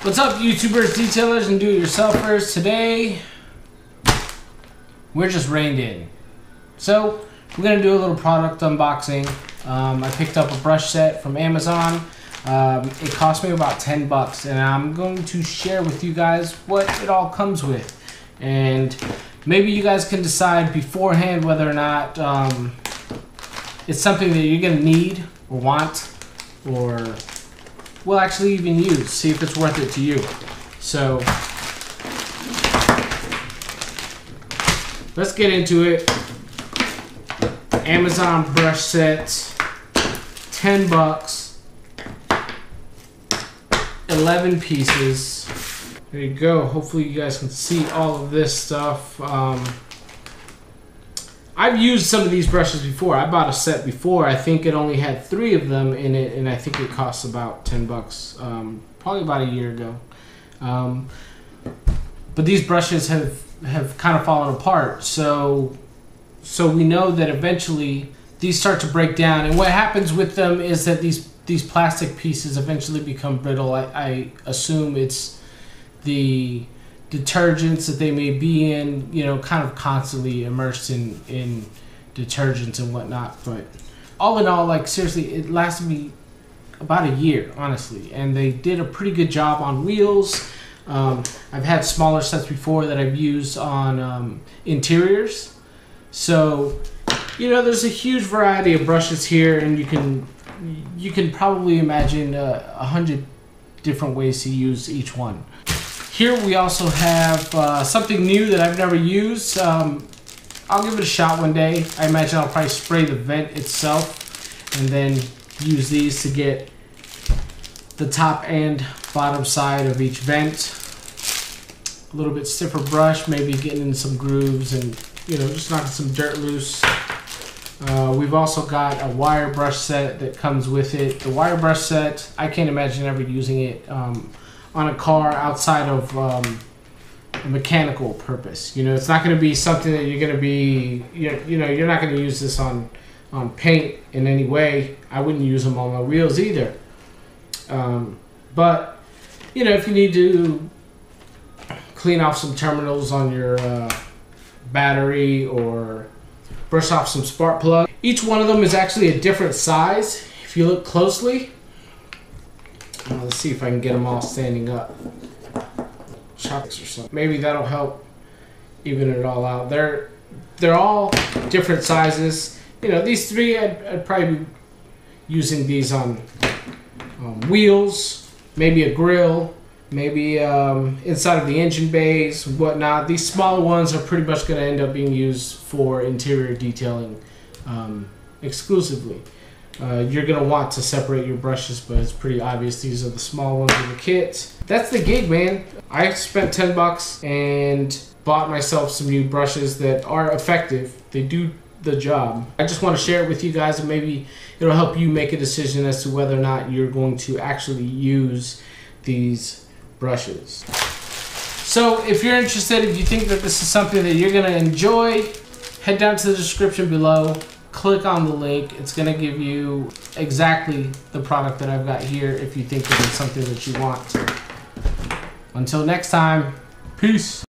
What's up, YouTubers, detailers, and do-it-yourselfers? Today, we're just reined in. So, we're going to do a little product unboxing. I picked up a brush set from Amazon. It cost me about 10 bucks, and I'm going to share with you guys what it all comes with. And maybe you guys can decide beforehand whether or not it's something that you're going to need or want, or will actually even use. See if it's worth it to you. So let's get into it. Amazon brush set, 10 bucks, 11 pieces. There you go. Hopefully you guys can see all of this stuff. I've used some of these brushes before. I bought a set before. I think it only had 3 of them in it, and I think it costs about 10 bucks, probably about a year ago. But these brushes have kind of fallen apart, so we know that eventually these start to break down, and what happens with them is that these plastic pieces eventually become brittle. I assume it's the detergents that they may be in, you know, kind of constantly immersed in detergents and whatnot. But all in all, like, seriously, it lasted me about a year, honestly, and they did a pretty good job on wheels. I've had smaller sets before that I've used on interiors. So, you know, there's a huge variety of brushes here, and you can probably imagine 100 different ways to use each one. Here we also have something new that I've never used. I'll give it a shot one day. I imagine I'll probably spray the vent itself and then use these to get the top and bottom side of each vent. A little bit stiffer brush, maybe getting in some grooves and, you know, just knocking some dirt loose. We've also got a wire brush set that comes with it. The wire brush set, I can't imagine ever using it on a car outside of a mechanical purpose. You know, it's not going to be something that you're going to be, you know, you're not going to use this on paint in any way. I wouldn't use them on my wheels either. But, you know, if you need to clean off some terminals on your battery or brush off some spark plug. Each one of them is actually a different size. If you look closely, let's see if I can get them all standing up. Chopsticks or something. Maybe that'll help even it all out. They're all different sizes. You know, these 3 I'd probably be using these on wheels, maybe a grill, maybe inside of the engine bays, whatnot. These smaller ones are pretty much going to end up being used for interior detailing exclusively. You're going to want to separate your brushes, but it's pretty obvious these are the small ones in the kit. That's the gig, man. I spent 10 bucks and bought myself some new brushes that are effective. They do the job. I just want to share it with you guys, and maybe it'll help you make a decision as to whether or not you're going to actually use these brushes. So if you're interested, if you think that this is something that you're going to enjoy, head down to the description below. Click on the link. It's going to give you exactly the product that I've got here if you think that it's something that you want. Until next time, peace.